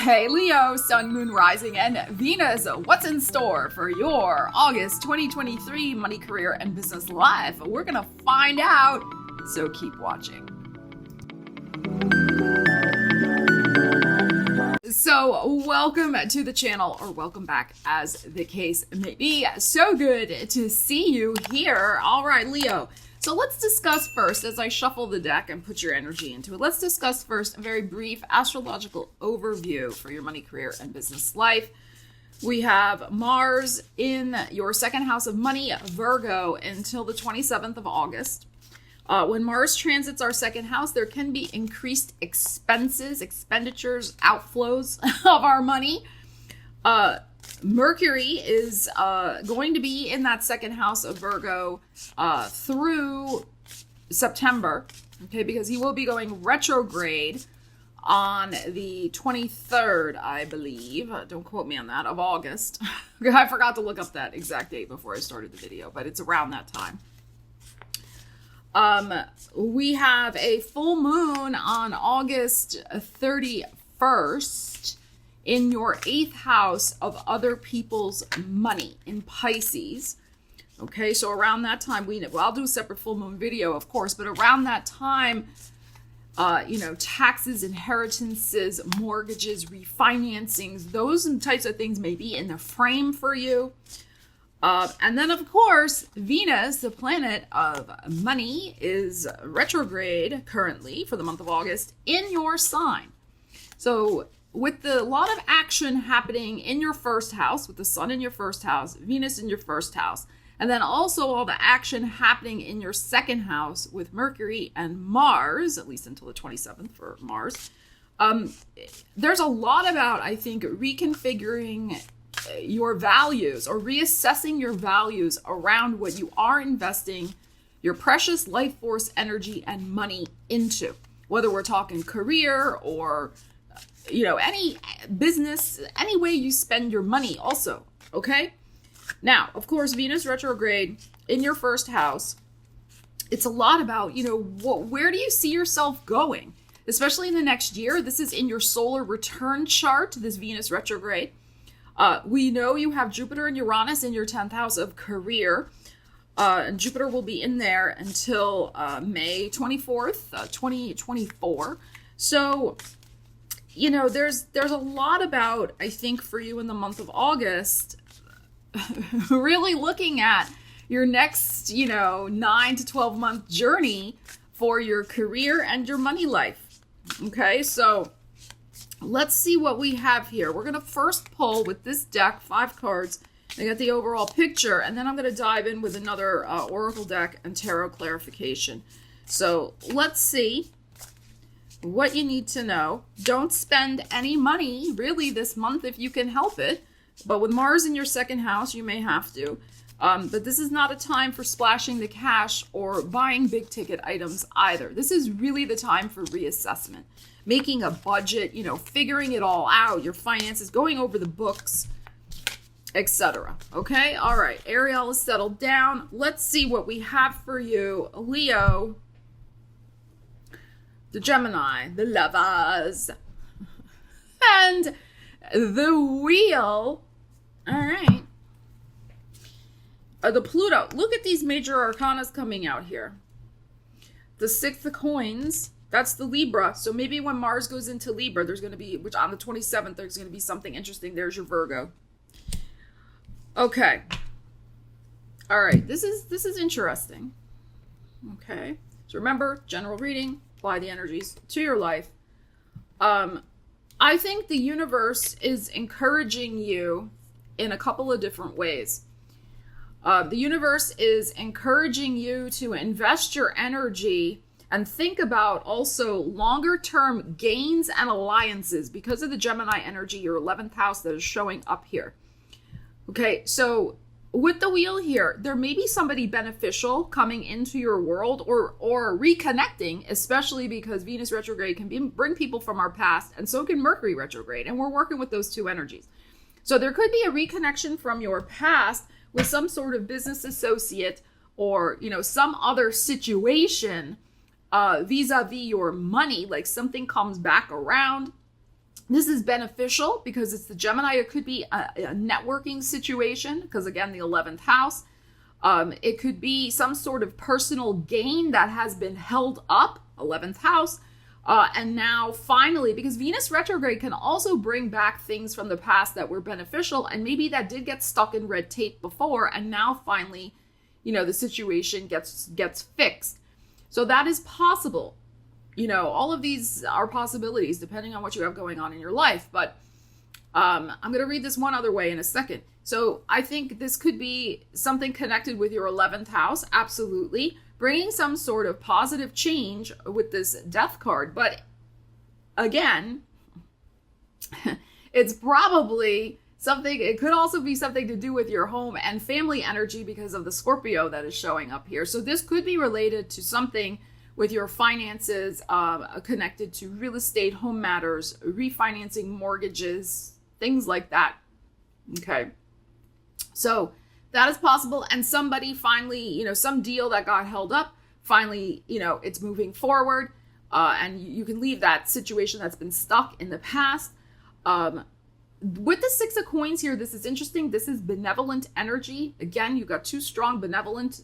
Hey Leo, Sun, Moon, Rising, and Venus, what's in store for your August 2023 money, career, and business life? We're gonna find out, so keep watching. So welcome to the channel, or welcome back as the case may be. So good to see you here. All right, Leo. So let's discuss first, as I shuffle the deck and put your energy into it, let's discuss first a very brief astrological overview for your money, career, and business life. We have Mars in your second house of money, Virgo, until the 27th of August. When Mars transits our second house, there can be increased expenses, expenditures, outflows of our money. Mercury is going to be in that second house of Virgo through September, okay, because he will be going retrograde on the 23rd, I believe. Don't quote me on that, of August. I forgot to look up that exact date before I started the video, but it's around that time. We have a full moon on August 31st in your 8th house of other people's money in Pisces. Okay, so around that time, I'll do a separate full moon video, of course, but around that time, taxes, inheritances, mortgages, refinancings, those types of things may be in the frame for you. And then, of course, Venus, the planet of money, is retrograde currently for the month of August in your sign. So with a lot of action happening in your first house, with the sun in your first house, Venus in your first house, and then also all the action happening in your second house with Mercury and Mars, at least until the 27th for Mars, there's a lot about, I think, reconfiguring your values or reassessing your values around what you are investing your precious life force, energy, and money into, whether we're talking career or any business, any way you spend your money also, okay? Now, of course, Venus retrograde in your first house, it's a lot about, where do you see yourself going? Especially in the next year. This is in your solar return chart, this Venus retrograde. We know you have Jupiter and Uranus in your 10th house of career. And Jupiter will be in there until May 24th, 2024. So, there's a lot about, I think, for you in the month of August, really looking at your next, 9 to 12 month journey for your career and your money life. Okay, so let's see what we have here. We're going to first pull with this deck, 5 cards. I got the overall picture, and then I'm going to dive in with another oracle deck and tarot clarification. So let's see what you need to know. Don't spend any money really this month if you can help it. But with Mars in your second house, you may have to. But this is not a time for splashing the cash or buying big ticket items either. This is really the time for reassessment, making a budget, figuring it all out, your finances, going over the books, etc. Okay? All right. Ariel is settled down. Let's see what we have for you, Leo, the Gemini, the lovers, and the wheel. All right. The Pluto. Look at these major arcanas coming out here. The 6th of coins, that's the Libra. So maybe when Mars goes into Libra, there's going to be, which on the 27th, there's going to be something interesting. There's your Virgo. Okay. All right. This is interesting. Okay. So remember, general reading, apply the energies to your life. I think the universe is encouraging you in a couple of different ways. The universe is encouraging you to invest your energy and think about also longer term gains and alliances because of the Gemini energy, your 11th house that is showing up here. Okay, so with the wheel here, there may be somebody beneficial coming into your world or reconnecting, especially because Venus retrograde can bring people from our past, and so can Mercury retrograde, and we're working with those two energies. So there could be a reconnection from your past with some sort of business associate or, some other situation vis-a-vis your money, like something comes back around This is beneficial because it's the Gemini. It could be a networking situation because, again, the 11th house. It could be some sort of personal gain that has been held up, 11th house. And now finally, because Venus retrograde can also bring back things from the past that were beneficial, and maybe that did get stuck in red tape before, and now finally, the situation gets fixed. So that is possible. All of these are possibilities depending on what you have going on in your life. But I'm going to read this one other way in a second. So I think this could be something connected with your 11th house. Absolutely. Bringing some sort of positive change with this death card. But again, it's probably something, it could also be something to do with your home and family energy because of the Scorpio that is showing up here. So this could be related to something with your finances, connected to real estate, home matters, refinancing mortgages, things like that. Okay. So that is possible. And somebody finally, some deal that got held up, finally, it's moving forward. And you can leave that situation that's been stuck in the past. With the 6 of Coins here, this is interesting. This is benevolent energy. Again, you've got 2 strong benevolent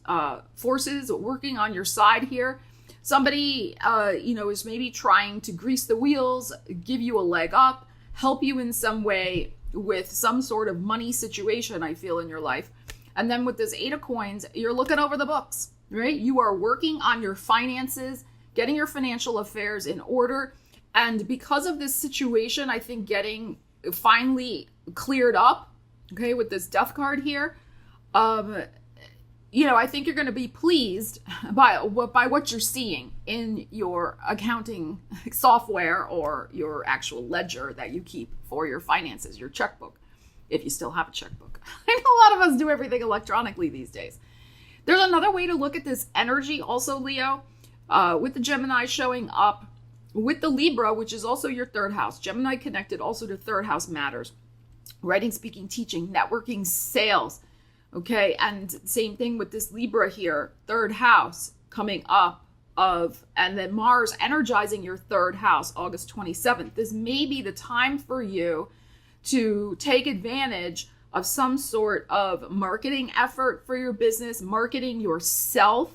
forces working on your side here. Somebody, is maybe trying to grease the wheels, give you a leg up, help you in some way with some sort of money situation, I feel, in your life. And then with this 8 of Coins, you're looking over the books, right? You are working on your finances, getting your financial affairs in order. And because of this situation, I think getting finally cleared up, okay, with this death card here, I think you're going to be pleased by what you're seeing in your accounting software or your actual ledger that you keep for your finances, your checkbook, if you still have a checkbook. I know a lot of us do everything electronically these days. There's another way to look at this energy also, Leo, with the Gemini showing up with the Libra, which is also your 3rd house. Gemini connected also to 3rd house matters. Writing, speaking, teaching, networking, sales. Okay, and same thing with this Libra here, 3rd house coming up and then Mars energizing your 3rd house, August 27th. This may be the time for you to take advantage of some sort of marketing effort for your business, marketing yourself.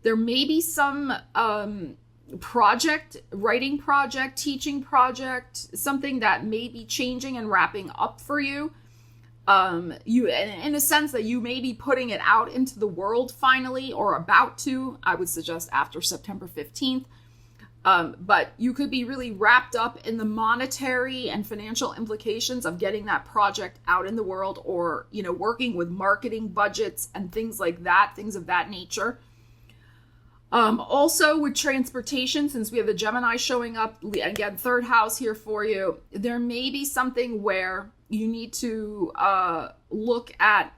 There may be some writing project, teaching project, something that may be changing and wrapping up for you. You, in a sense that you may be putting it out into the world finally, or about to. I would suggest after September 15th. But you could be really wrapped up in the monetary and financial implications of getting that project out in the world, or, working with marketing budgets and things like that, things of that nature. Also with transportation, since we have the Gemini showing up, again, 3rd house here for you, there may be something where you need to look at,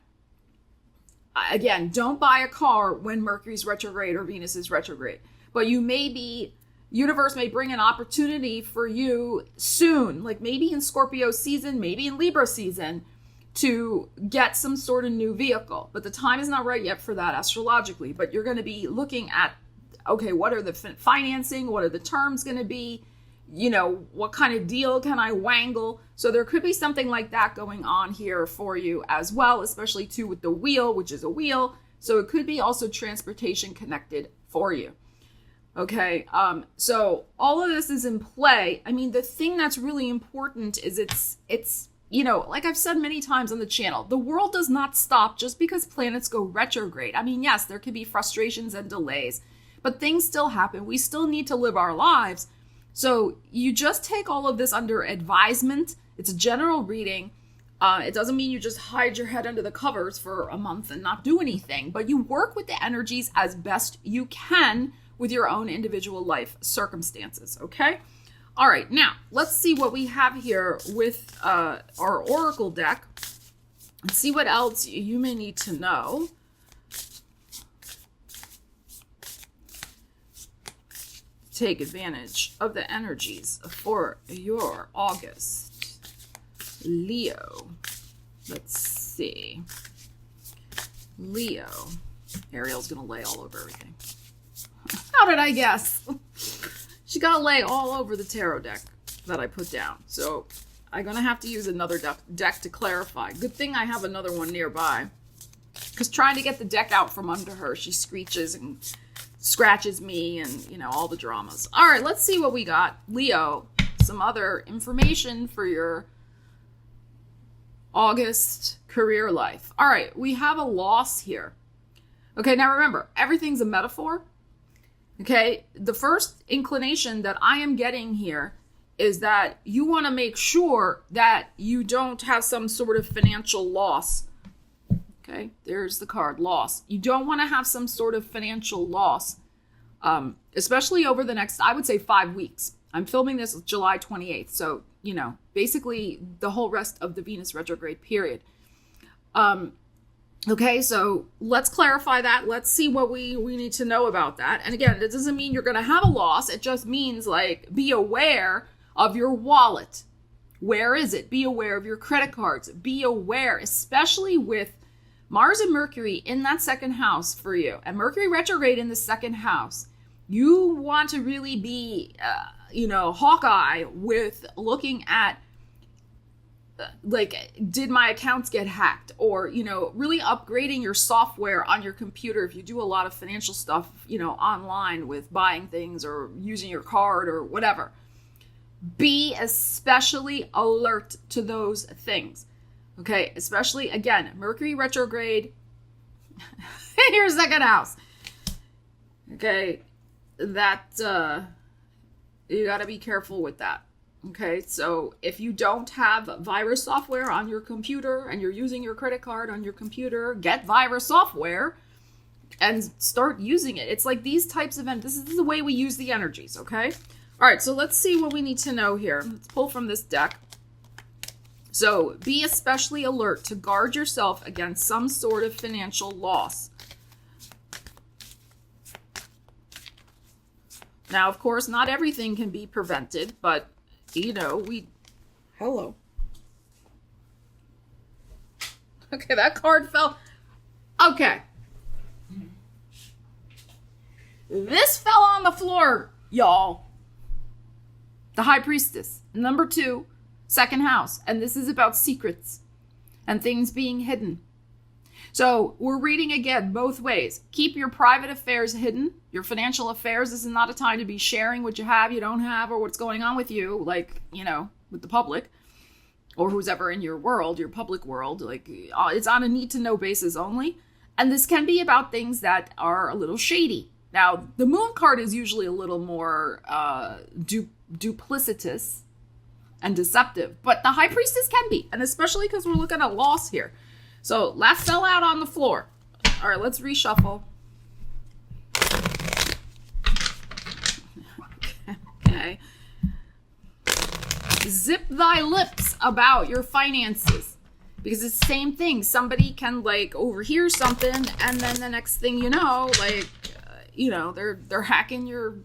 again, don't buy a car when Mercury's retrograde or Venus is retrograde, but universe may bring an opportunity for you soon, like maybe in Scorpio season, maybe in Libra season, to get some sort of new vehicle. But the time is not right yet for that astrologically, but you're going to be looking at, okay, what are the financing? What are the terms going to be? What kind of deal can I wangle? So there could be something like that going on here for you as well, especially too with the wheel, which is a wheel. So it could be also transportation connected for you. Okay. So all of this is in play. I mean, the thing that's really important is it's, like I've said many times on the channel, the world does not stop just because planets go retrograde. I mean, yes, there could be frustrations and delays, but things still happen. We still need to live our lives. So you just take all of this under advisement. It's a general reading. It doesn't mean you just hide your head under the covers for a month and not do anything, but you work with the energies as best you can with your own individual life circumstances, okay? All right, now let's see what we have here with our Oracle deck and see what else you may need to know. Take advantage of the energies for your August, Leo. Let's see. Leo. Ariel's going to lay all over everything. How did I guess? She got to lay all over the tarot deck. that I put down. So I'm going to have to use another deck to clarify. Good thing I have another one nearby. Because trying to get the deck out from under her, she screeches and scratches me and, you know, all the dramas. All right, let's see what we got. Leo, some other information for your August career life. All right, we have a loss here. Okay, now remember, everything's a metaphor. Okay, the first inclination that I am getting here is that you want to make sure that you don't have some sort of financial loss. Okay, there's the card, loss. You don't want to have some sort of financial loss, especially over the next, I would say, 5 weeks. I'm filming this July 28th, so, you know, basically the whole rest of the Venus retrograde period. Okay, so let's clarify that. Let's see what we need to know about that. And again, it doesn't mean you're going to have a loss. It just means, like, be aware of your wallet. Where is it? Be aware of your credit cards. Be aware, especially with Mars and Mercury in that second house for you, and Mercury retrograde in the second house. You want to really be, Hawkeye with looking at, like, did my accounts get hacked? Or, you know, really upgrading your software on your computer if you do a lot of financial stuff, you know, online with buying things or using your card or whatever. Be especially alert to those things. Okay, especially, again, Mercury retrograde in your second house. Okay, that, you got to be careful with that. Okay, so if you don't have virus software on your computer and you're using your credit card on your computer, get virus software and start using it. It's like these types of, this is the way we use the energies, okay? All right, so let's see what we need to know here. Let's pull from this deck. So be especially alert to guard yourself against some sort of financial loss. Now, of course, not everything can be prevented, but, you know, hello. Okay, that card fell. Okay. This fell on the floor, y'all. The High Priestess, number 2. Second house, and this is about secrets and things being hidden. So we're reading again both ways. Keep your private affairs hidden. Your financial affairs, this is not a time to be sharing what you have, you don't have, or what's going on with you, like, you know, with the public or who's ever in your world, your public world. Like, it's on a need to know basis only. And this can be about things that are a little shady. Now, the Moon card is usually a little more duplicitous and deceptive, but the High Priestess can be, and especially because we're looking at loss here. So that fell out on the floor. All right, let's reshuffle. Okay. Zip thy lips about your finances, because it's the same thing. Somebody can, like, overhear something, and then the next thing you know, like, they're hacking your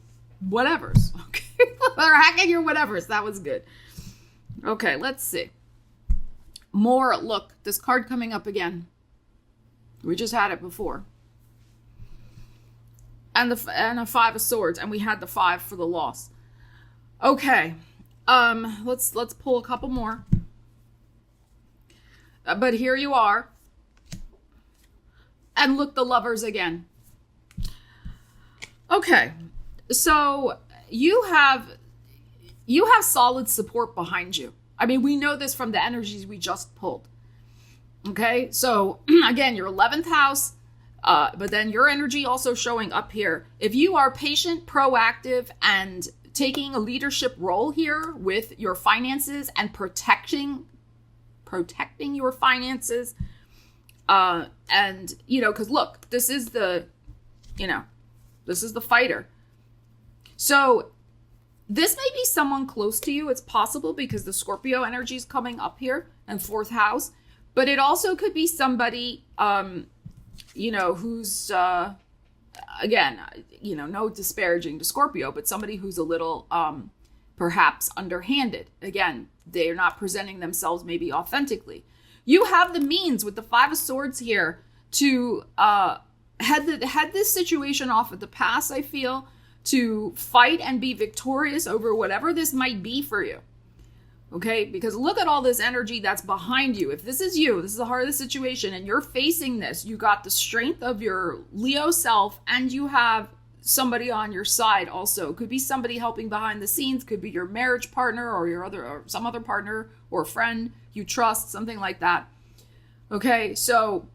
whatevers. Okay, they're hacking your whatevers. That was good. Okay, let's see. More, look, this card coming up again. We just had it before. And a 5 of Swords, and we had the 5 for the loss. Okay, let's pull a couple more. But here you are. And look, the Lovers again. Okay, so you have solid support behind you. I mean, we know this from the energies we just pulled. Okay, so again, your 11th house, but then your energy also showing up here. If you are patient, proactive, and taking a leadership role here with your finances and protecting your finances, and, you know, because look, this is the fighter. So this may be someone close to you. It's possible because the Scorpio energy is coming up here and 4th house. But it also could be somebody, who's, again, no disparaging to Scorpio, but somebody who's a little, perhaps underhanded. Again, they're not presenting themselves maybe authentically. You have the means with the 5 of Swords here to head this situation off at the pass, I feel, to fight and be victorious over whatever this might be for you. Okay, because look at all this energy that's behind you. If this is you, this is the heart of the situation, and you're facing this, you got the strength of your Leo self, and you have somebody on your side also. Could be somebody helping behind the scenes, could be your marriage partner or or some other partner or friend you trust, something like that. Okay, so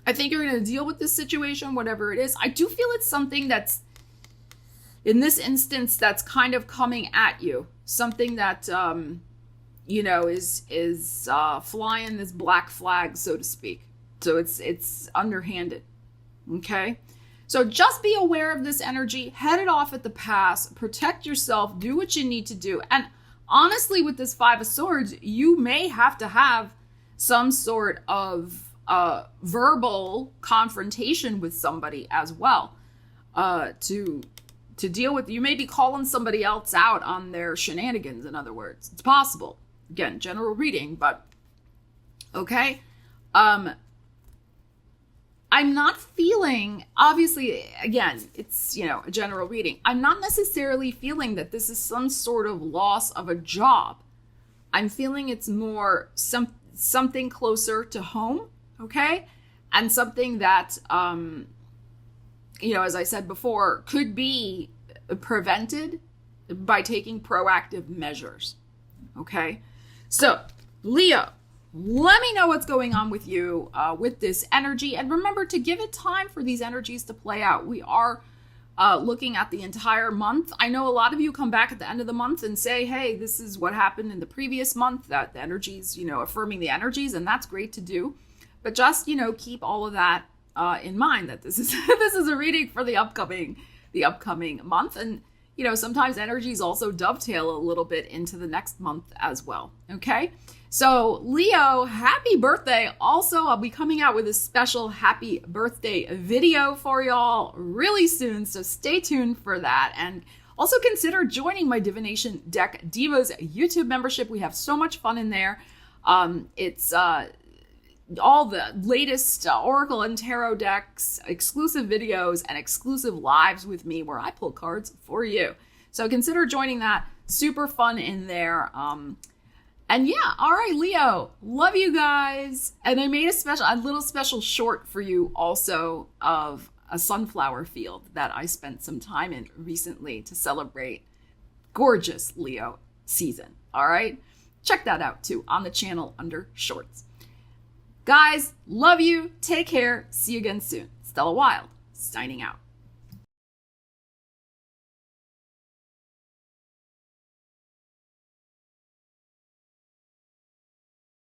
I think you're going to deal with this situation, whatever it is. I do feel it's something that's, in this instance, that's kind of coming at you. Something that, is flying this black flag, so to speak. So it's underhanded. Okay? So just be aware of this energy. Head it off at the pass. Protect yourself. Do what you need to do. And honestly, with this Five of Swords, you may have to have some sort of verbal confrontation with somebody as well to deal with. You may be calling somebody else out on their shenanigans, in other words. It's possible. Again, general reading, but okay. I'm not feeling, obviously, again, it's, a general reading. I'm not necessarily feeling that this is some sort of loss of a job. I'm feeling it's more something closer to home, okay? And something that, as I said before, could be prevented by taking proactive measures, okay? So, Leo, let me know what's going on with you with this energy. And remember to give it time for these energies to play out. We are looking at the entire month. I know a lot of you come back at the end of the month and say, hey, this is what happened in the previous month, that the energies, affirming the energies, and that's great to do. But just, keep all of that in mind, that this is this is a reading for the upcoming month. And, sometimes energies also dovetail a little bit into the next month as well. Okay. So Leo, happy birthday. Also, I'll be coming out with a special happy birthday video for y'all really soon. So stay tuned for that. And also consider joining my Divination Deck Divas YouTube membership. We have so much fun in there. It's all the latest Oracle and Tarot decks, exclusive videos, and exclusive lives with me where I pull cards for you. So consider joining that. Super fun in there. And yeah, all right, Leo, love you guys. And I made a little special short for you also of a sunflower field that I spent some time in recently to celebrate gorgeous Leo season. All right, check that out too on the channel under shorts. Guys, love you. Take care. See you again soon. Stella Wilde, signing out.